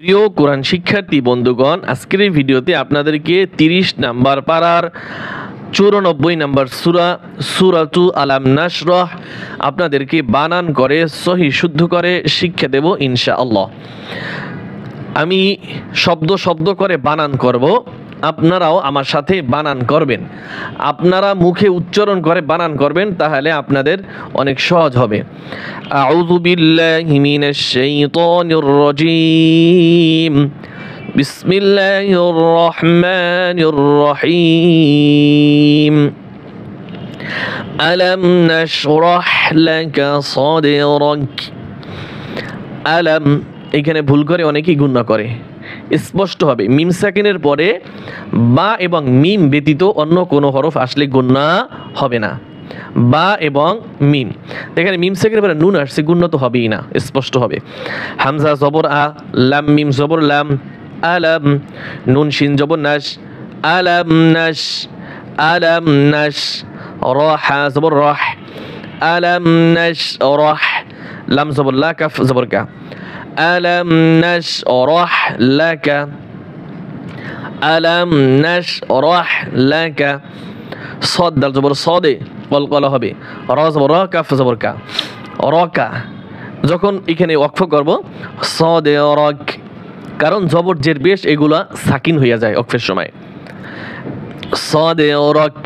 প্রিয় কোরআন শিক্ষার্থী বন্ধুগণ, আজকের এই ভিডিওতে আপনাদেরকে 30 নাম্বার পারার 94 নাম্বার সূরাতু আলাম নাশরাহ আপনাদেরকে বানান করে সহি শুদ্ধ করে শিক্ষা দেব ইনশাআল্লাহ। আমি শব্দ শব্দ করে বানান করব, আপনারাও আমার সাথে বানান করবেন। আপনারা মুখে উচ্চারণ করে বানান করবেন, তাহলে আপনাদের অনেক সহজ হবে। আউযু বিল্লাহি মিনাশ শাইতানির রাজীম। বিসমিল্লাহির রহমানির রহিম। আলাম নাশরাহ লাকা সাদরাক। আলাম, এখানে ভুল করে অনেকেই গুণনা করে। স্পষ্ট হবে, মিম সাকিনের পরে বা এবং মিম ব্যতীত অন্য কোনো হরফ আসলে গুণনা হবে না। বা এবং মিম, এখানে মিম সাকিনের পরে নুন আসছে, গুণনা তো হবেই না, স্পষ্ট হবে। হামজা জবর আ, লাম মিম জবর লাম, আলাম। নুন শিন জবর নাশ, আলাম নাশ, আলাম নাশ। র হা জবর রহ, আলাম নাশ রহ। লাম জবর লা, কাফ জবর কা, আলাম নাশরাহ লাকা, আলাম নাশরাহ লাকা। সদ দাল জবর সদে, কলকলা হবে। র জবর র, কাফ জবর কা, রকা। যখন এখানে ওয়াকফ করব সদে রক, কারণ জবর জের বেশ এগুলা সাকিন হইয়া যায় ওয়াকফের সময়। সদে রক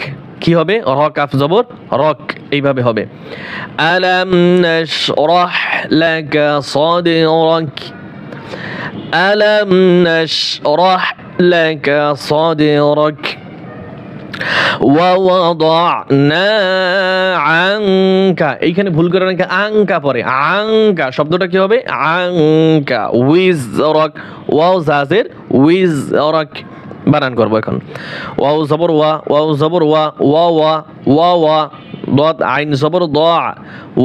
কি হবে? র কাফ জবর রক, এইভাবে হবে। আলাম নাশরাহ লাকা সাদরাক, আলাম নাশরাহ লাকা সাদরাক। ওয়া ওয়াদানা আনকা, এইখানে ভুল করে নাকি আনকা পরে, আনকা শব্দটা কি হবে? আনকা। উইজরাক, ওয়াও জাজের উইজরাক বানান করবো এখন। ওয়াও জবর ওয়া, ওয়াও জবর ওয়া, ওয়া ওয়া, ওয়া ওয়া। ضاد عين زبر ضاع،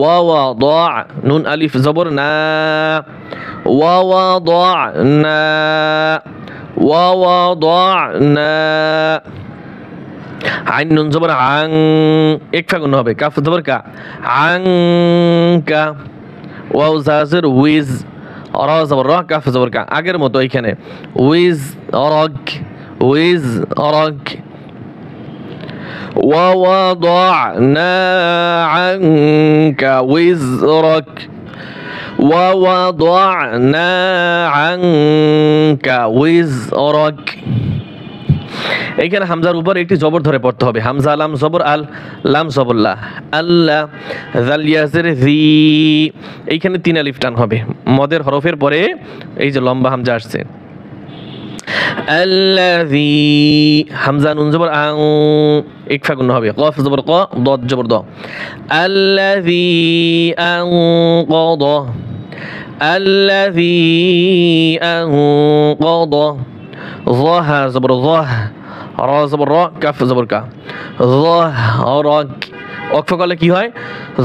ووضع. نون ألف زبر نا، ووضعنا، ووضعنا. عين نون زبر عن، إكفا قلنا হবে কাফ জবর কা, আনকা। ওয়াও জাজের উইজ, রা জবর রা, কাফ জবর কা, আগের মতো এখানে উইজ রক, উইজ রক। ووضعنا عنك وزرك، ووضعنا عنك وزرك। এইখানে হামজার উপর একটি জবর ধরে পড়তে হবে। হামজা লাম জবর আল, লাম জবর লা, আল্লাহ। জাল ইয়াজের জি, এইখানে 3 আলিফ টান হবে। মদের হরফের পরে এই যে লম্বা হামজা আসছে। আল্লাযী, হামজা নুন জবর আং, ইকফা গুণ হবে। কফ জবর ক, দদ জবর দ। আল্লাযী আনকাদ, আল্লাযী আনকাদ। যাহা জবর যাহ, রা জবর রা, কাফ জবর কা, যাহরাক। ওয়াকফ করলে কি হয়?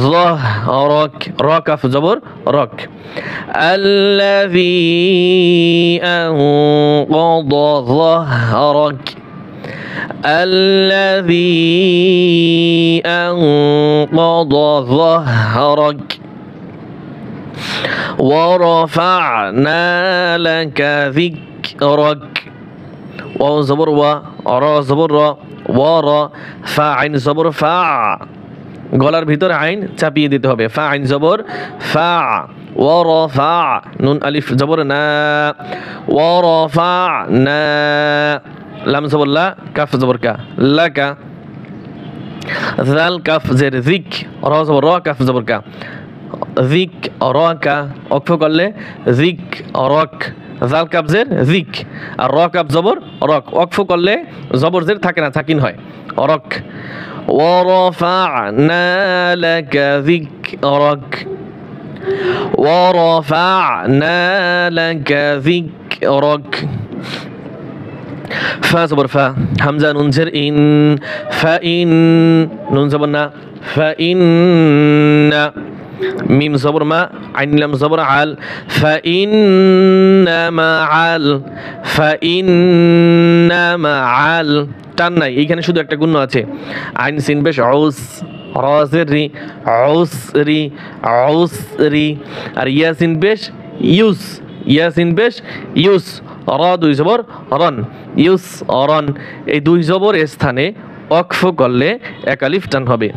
যাহরাক, রা কাফ জবর রক। আল্লাযী আনকাদ যাহরাক, আল্লাযী আনকাদ যাহরাক। ওয়ারাফা'না লাকা যিকরাক। ওয়াও জবর ওয়া, রা জবর রা, ওয়া রা। ফা আইন জবর ফা, গলার ভিতরে আইন চাপিয়ে দিতে হবে। ফা আইন জবর ফা, ওয়ারাফা। নুন আলিফ জবর না, ওয়ারাফা'না। লাম জবর লা, কাফ জবর কা, লাকা। জাল কাফ জের যিক, রা জবর রা, কাফ জবর কা, যিক রাকা। ওয়াকফ করলে যিক রক, জাল কাফ জের যিক, আর র কাফ জবর রক। ওয়াকফ করলে জবর জের থাকে না, সাকিন হয়, রক। ওয়ারাফা'না লাকা যিকরাক, ওয়ারাফা'না লাকা যিকরাক। ফা জবর ফা, হামজা নুন জের ইন, ফা ইন। নুন জবর না, ফা ইন্না। মিম জবর মা, আইন লাম জবর আল, ফা ইন্না মাআল, ফা ইন্না মাআল। টান নাই, এইখানে শুধু একটা গুণ আছে। আইন সিন পেশ আউস, রা জের রি, আউস রি, আউস রি। আর ইয়াসিন পেশ ইউস, ইয়াসিন পেশ ইউস, র দুই জবর রন, ইউস রন। এই দুই জবর স্থানে ওয়াকফ করলে এক আলিফ টান হবে।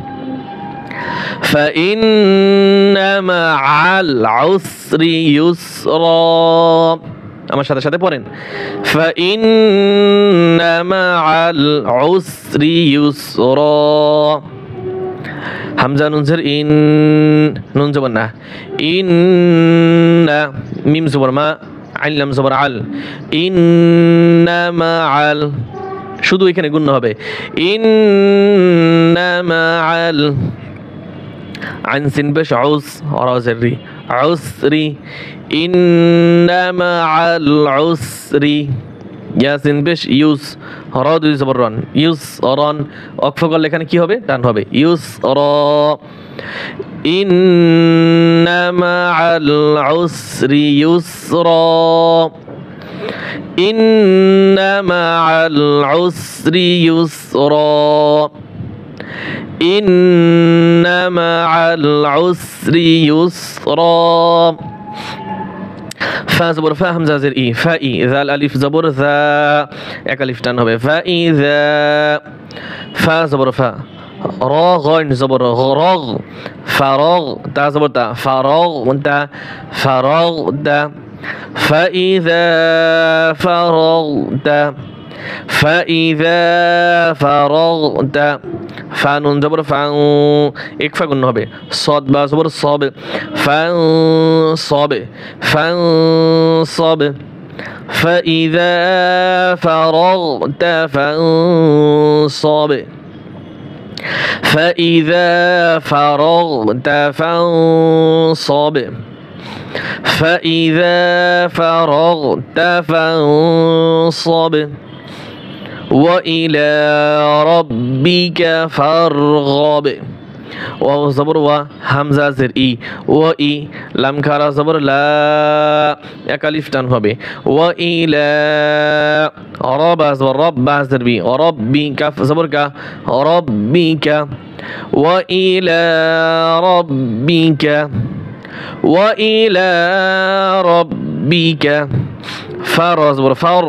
ফাইন্না মাআল উসরি ইউসরা, আমার সাথে সাথে পড়েন। ফাইন্না মাআল উসরি ইউসরা। হামজা নুন জের ইন, নুন জবর না, ইন্না, মিম জবর মা, আইন লাম জবর আল, ইন্না মাআল, শুধু এখানে গুণ হবে, ইন্না মাআল। আইন সিন পেশ আউস, রা জের রি, উসরি, ইন্না মাআল উসরি। ইয়াসিন পেশ ইউস, র দুই জবর রন, ইউস রন। ওয়াকফ করলে এখানে কি হবে? টান হবে, ইউস র। ইন্না মাআল উসরি ইউসরা, ইন্না মাআল উসরি ইউসরা, ইন্না মাআল উসরি ইউসরা। ফা জবর ফা, হামজা জের ই, ফা ই, জাল আলিফ জবর যা, এক আলিফ টান হবে, ফা ই যা। ফা জবর ফা, র গইন জবর রগ, ফারগ, তা জবর তা, ফারগ তা, ফারগ তা। ফাইযা ফারগতা, ফাইযা ফারগতা। ফা নুন জবর ফাউ, ইকফা গুণ হবে, সদ বা জবর সব, ফাউ সব, ফাউ সব। ফাইযা ফারগতা ফানসব, ফাইযা ফারগতা ফানসব, ফাইযা ফারগতা ফানসব। وإلى ربك فارغب। ওয়াও জবর ওয়া, হামজা জের ই, ওয়া ই, লাম খারা জবর লা, এক আলিফ টান হবে। ওয়া ইলা, রব জবর রব, বা জের বি, রব্বি, কাফ জবর কা, রব্বিকা। ওয়া ইলা রব্বিকা, ওয়া ইলা রব্বিকা। ফার জবর ফার,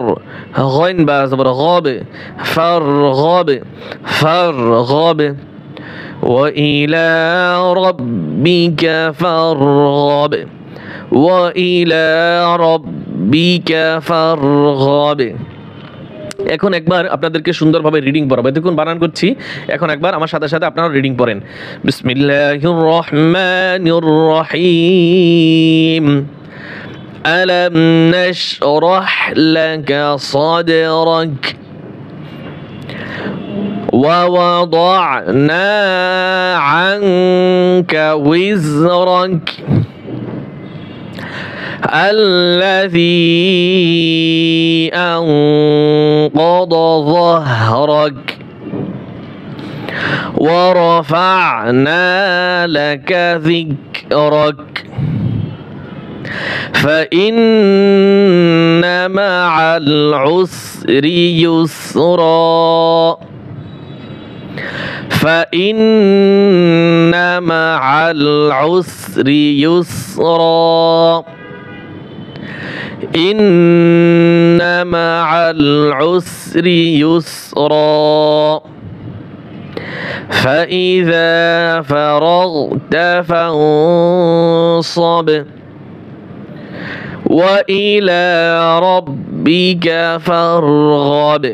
غين با زبر غاب، فارغب، فارغب. وإلى ربك فارغب، وإلى ربك فارغب। এখন একবার আপনাদেরকে সুন্দরভাবে রিডিং পড়াবো, এতক্ষণ বানান করছি, এখন একবার আমার সাথে সাথে আপনারা রিডিং পড়েন। বিসমিল্লাহির রহমানির রহিম। ألم نشرح لك صدرك ووضعنا عنك وزرك الذي أنقض ظهرك ورفعنا لك ذكرك فإن مع العسر يسرا، فإن مع العسر يسرا، إن مع العسر يسرا. فإذا فرغت فانصب وإلى ربك فارغب،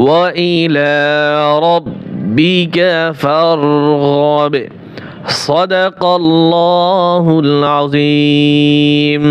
وإلى ربك فارغب. صدق الله العظيم.